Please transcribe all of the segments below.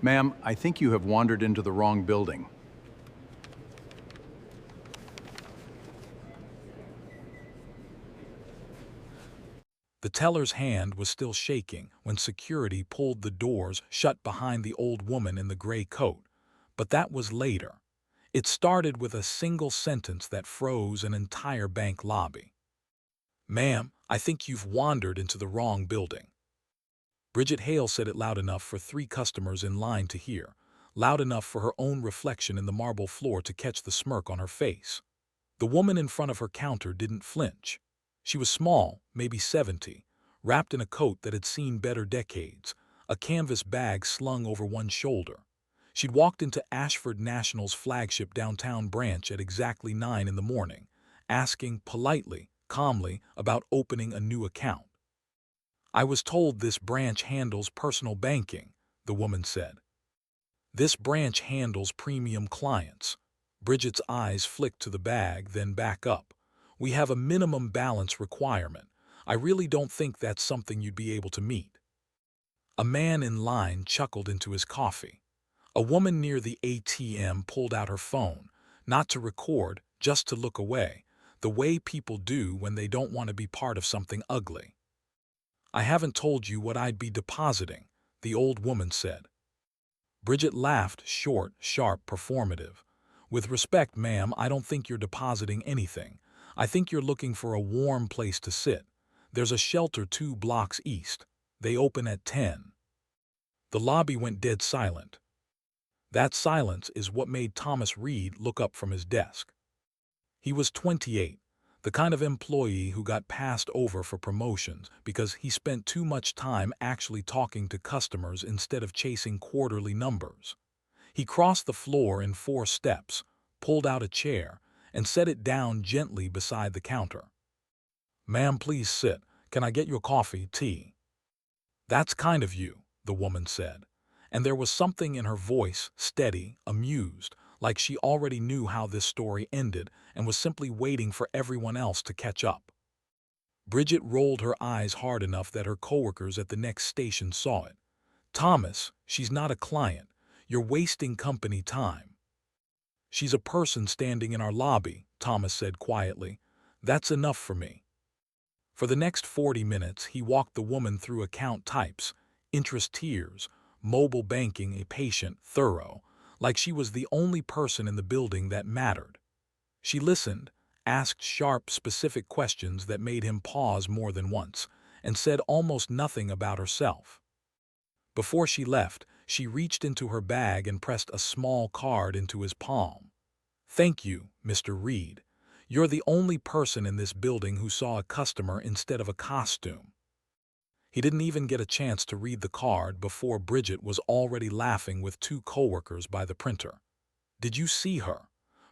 Ma'am, I think you have wandered into the wrong building. The teller's hand was still shaking when security pulled the doors shut behind the old woman in the gray coat, but that was later. It started with a single sentence that froze an entire bank lobby. "Ma'am, I think you've wandered into the wrong building." Bridget Hale said it loud enough for 3 customers in line to hear, loud enough for her own reflection in the marble floor to catch the smirk on her face. The woman in front of her counter didn't flinch. She was small, maybe 70, wrapped in a coat that had seen better decades, a canvas bag slung over one shoulder. She'd walked into Ashford National's flagship downtown branch at exactly 9 in the morning, asking politely, calmly, about opening a new account. "I was told this branch handles personal banking," the woman said. "This branch handles premium clients." Bridget's eyes flicked to the bag, then back up. "We have a minimum balance requirement. I really don't think that's something you'd be able to meet." A man in line chuckled into his coffee. A woman near the ATM pulled out her phone, not to record, just to look away, the way people do when they don't want to be part of something ugly. "I haven't told you what I'd be depositing," the old woman said. Bridget laughed, short, sharp, performative. "With respect, ma'am, I don't think you're depositing anything. I think you're looking for a warm place to sit. There's a shelter 2 blocks east. They open at 10. The lobby went dead silent. That silence is what made Thomas Reed look up from his desk. He was 28, the kind of employee who got passed over for promotions because he spent too much time actually talking to customers instead of chasing quarterly numbers. He crossed the floor in 4 steps, pulled out a chair, and set it down gently beside the counter. "Ma'am, please sit. Can I get your coffee, tea?" "That's kind of you," the woman said, and there was something in her voice, steady, amused, like she already knew how this story ended and was simply waiting for everyone else to catch up. Bridget rolled her eyes hard enough that her coworkers at the next station saw it. "Thomas, she's not a client. You're wasting company time." "She's a person standing in our lobby," Thomas said quietly. "That's enough for me." For the next 40 minutes, he walked the woman through account types, interest tiers, mobile banking, a patient, thorough, like she was the only person in the building that mattered. She listened, asked sharp, specific questions that made him pause more than once, and said almost nothing about herself. Before she left, she reached into her bag and pressed a small card into his palm. "Thank you, Mr. Reed. You're the only person in this building who saw a customer instead of a costume." He didn't even get a chance to read the card before Bridget was already laughing with 2 coworkers by the printer. "Did you see her?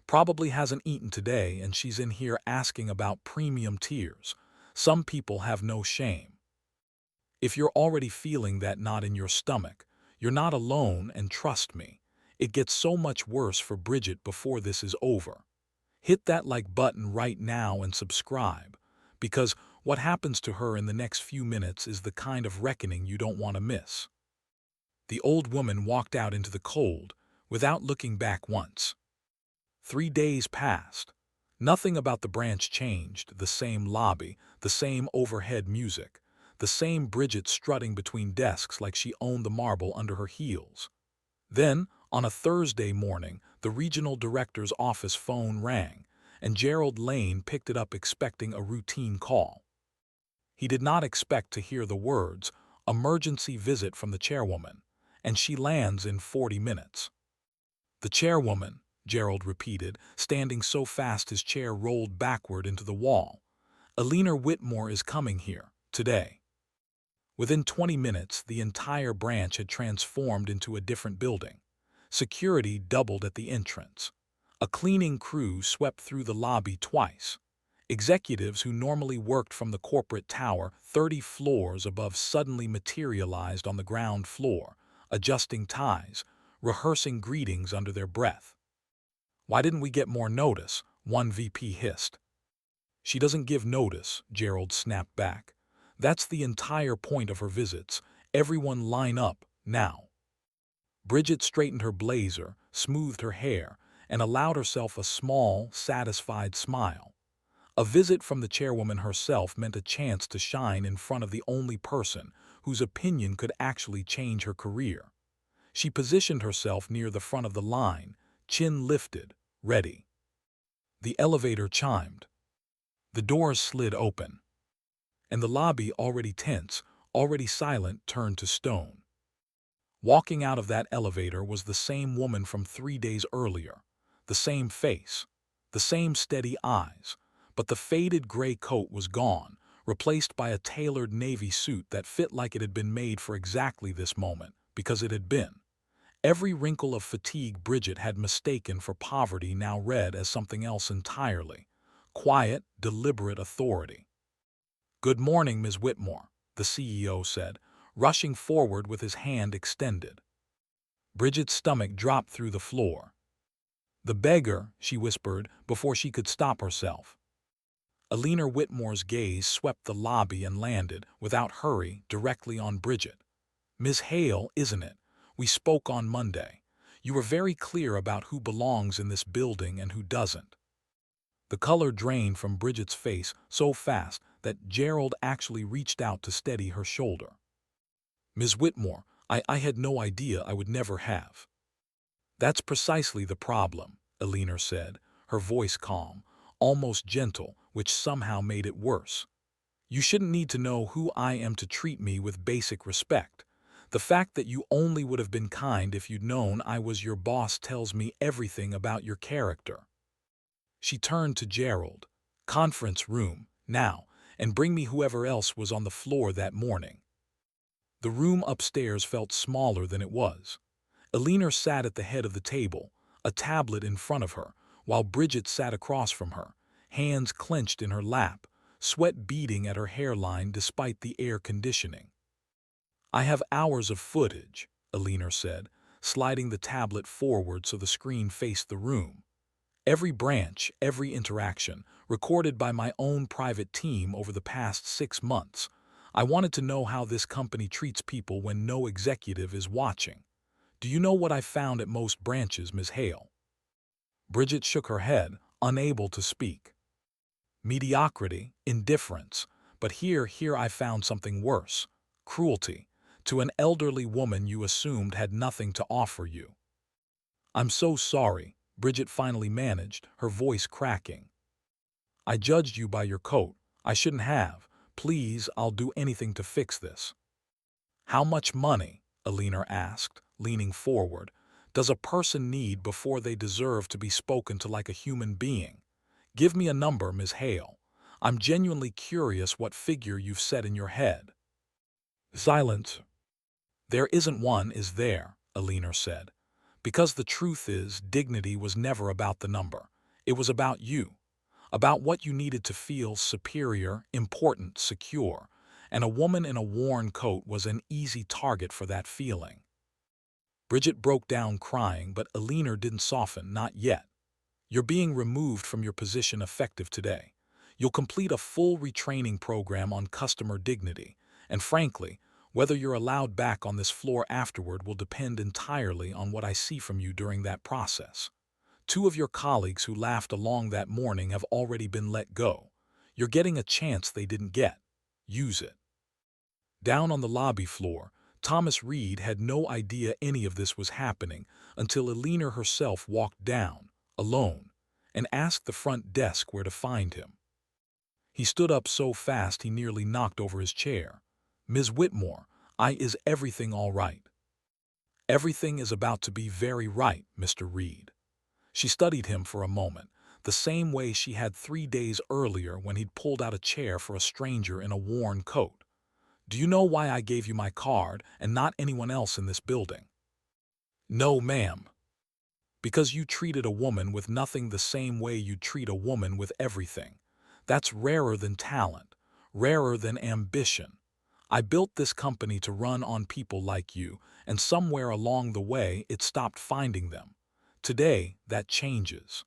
Probably hasn't eaten today and she's in here asking about premium tiers. Some people have no shame." If you're already feeling that knot in your stomach, you're not alone, and trust me, it gets so much worse for Bridget before this is over. Hit that like button right now and subscribe, because what happens to her in the next few minutes is the kind of reckoning you don't want to miss. The old woman walked out into the cold without looking back once. 3 days passed. Nothing about the branch changed, the same lobby, the same overhead music, the same Bridget strutting between desks like she owned the marble under her heels. Then, on a Thursday morning, the regional director's office phone rang, and Gerald Lane picked it up expecting a routine call. He did not expect to hear the words, "Emergency visit from the chairwoman," and she lands in 40 minutes. "The chairwoman," Gerald repeated, standing so fast his chair rolled backward into the wall. "Eleanor Whitmore is coming here, today." Within 20 minutes, the entire branch had transformed into a different building. Security doubled at the entrance. A cleaning crew swept through the lobby twice. Executives who normally worked from the corporate tower 30 floors above suddenly materialized on the ground floor, adjusting ties, rehearsing greetings under their breath. "Why didn't we get more notice?" one VP hissed. "She doesn't give notice," Gerald snapped back. "That's the entire point of her visits. Everyone line up, now." Bridget straightened her blazer, smoothed her hair, and allowed herself a small, satisfied smile. A visit from the chairwoman herself meant a chance to shine in front of the only person whose opinion could actually change her career. She positioned herself near the front of the line, chin lifted, ready. The elevator chimed. The doors slid open. And the lobby, already tense, already silent, turned to stone. Walking out of that elevator was the same woman from 3 days earlier, the same face, the same steady eyes, but the faded gray coat was gone, replaced by a tailored navy suit that fit like it had been made for exactly this moment, because it had been. Every wrinkle of fatigue Bridget had mistaken for poverty now read as something else entirely: quiet, deliberate authority. "Good morning, Ms. Whitmore," the CEO said, rushing forward with his hand extended. Bridget's stomach dropped through the floor. "The beggar," she whispered before she could stop herself. Eleanor Whitmore's gaze swept the lobby and landed, without hurry, directly on Bridget. "Miss Hale, isn't it? We spoke on Monday. You were very clear about who belongs in this building and who doesn't." The color drained from Bridget's face so fast that Gerald actually reached out to steady her shoulder. "Ms. Whitmore, I had no idea. I would never have." "That's precisely the problem," Eleanor said, her voice calm, almost gentle, which somehow made it worse. "You shouldn't need to know who I am to treat me with basic respect. The fact that you only would have been kind if you'd known I was your boss tells me everything about your character." She turned to Gerald. "Conference room, now, and bring me whoever else was on the floor that morning." The room upstairs felt smaller than it was. Eleanor sat at the head of the table, a tablet in front of her, while Bridget sat across from her, hands clenched in her lap, sweat beading at her hairline despite the air conditioning. "I have hours of footage," Eleanor said, sliding the tablet forward so the screen faced the room. "Every branch, every interaction, recorded by my own private team over the past 6 months. I wanted to know how this company treats people when no executive is watching. Do you know what I found at most branches, Ms. Hale?" Bridget shook her head, unable to speak. "Mediocrity, indifference, but here I found something worse: cruelty, to an elderly woman you assumed had nothing to offer you." "I'm so sorry," Bridget finally managed, her voice cracking. "I judged you by your coat. I shouldn't have. Please, I'll do anything to fix this." "How much money," Eleanor asked, leaning forward, "does a person need before they deserve to be spoken to like a human being? Give me a number, Ms. Hale. I'm genuinely curious what figure you've set in your head." Silence. "There isn't one, is there?" Eleanor said. "Because the truth is, dignity was never about the number. It was about you. About what you needed to feel superior, important, secure, and a woman in a worn coat was an easy target for that feeling." Bridget broke down crying, but Eleanor didn't soften, not yet. "You're being removed from your position effective today. You'll complete a full retraining program on customer dignity, and frankly, whether you're allowed back on this floor afterward will depend entirely on what I see from you during that process. 2 of your colleagues who laughed along that morning have already been let go. You're getting a chance they didn't get. Use it." Down on the lobby floor, Thomas Reed had no idea any of this was happening until Eleanor herself walked down, alone, and asked the front desk where to find him. He stood up so fast he nearly knocked over his chair. "Ms. Whitmore, is everything all right?" "Everything is about to be very right, Mr. Reed." She studied him for a moment, the same way she had 3 days earlier when he'd pulled out a chair for a stranger in a worn coat. "Do you know why I gave you my card and not anyone else in this building?" "No, ma'am." "Because you treated a woman with nothing the same way you'd treat a woman with everything. That's rarer than talent, rarer than ambition. I built this company to run on people like you, and somewhere along the way it stopped finding them. Today, that changes."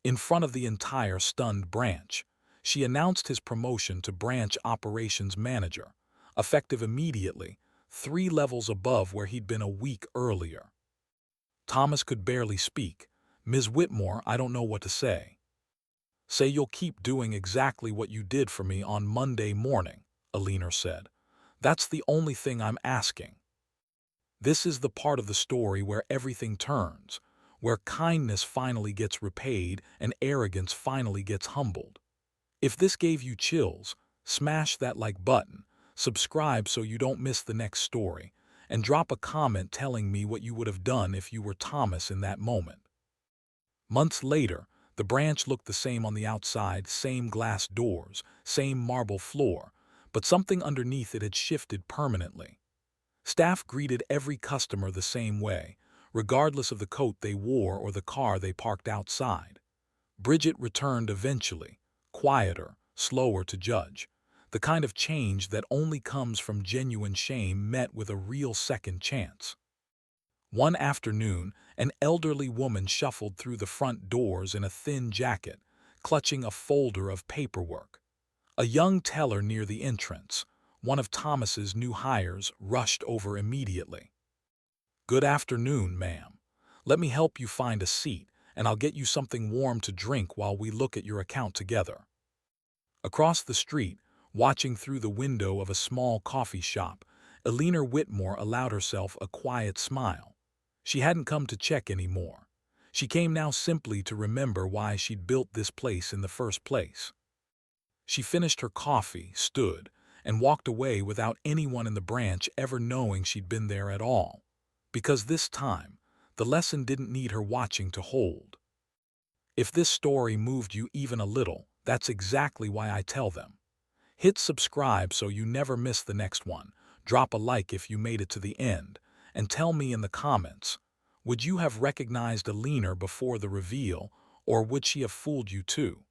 In front of the entire stunned branch, she announced his promotion to branch operations manager, effective immediately, 3 levels above where he'd been a week earlier. Thomas could barely speak. "Ms. Whitmore, I don't know what to say." "Say you'll keep doing exactly what you did for me on Monday morning," Alina said. "That's the only thing I'm asking." This is the part of the story where everything turns, where kindness finally gets repaid and arrogance finally gets humbled. If this gave you chills, smash that like button, subscribe so you don't miss the next story, and drop a comment telling me what you would have done if you were Thomas in that moment. Months later, the branch looked the same on the outside, same glass doors, same marble floor, but something underneath it had shifted permanently. Staff greeted every customer the same way, regardless of the coat they wore or the car they parked outside. Bridget returned eventually, quieter, slower to judge, the kind of change that only comes from genuine shame met with a real second chance. One afternoon, an elderly woman shuffled through the front doors in a thin jacket, clutching a folder of paperwork. A young teller near the entrance, one of Thomas's new hires, rushed over immediately. "Good afternoon, ma'am. Let me help you find a seat, and I'll get you something warm to drink while we look at your account together." Across the street, watching through the window of a small coffee shop, Alina Whitmore allowed herself a quiet smile. She hadn't come to check anymore. She came now simply to remember why she'd built this place in the first place. She finished her coffee, stood, and walked away without anyone in the branch ever knowing she'd been there at all. Because this time, the lesson didn't need her watching to hold. If this story moved you even a little, that's exactly why I tell them. Hit subscribe so you never miss the next one, drop a like if you made it to the end, and tell me in the comments, would you have recognized Alina before the reveal, or would she have fooled you too?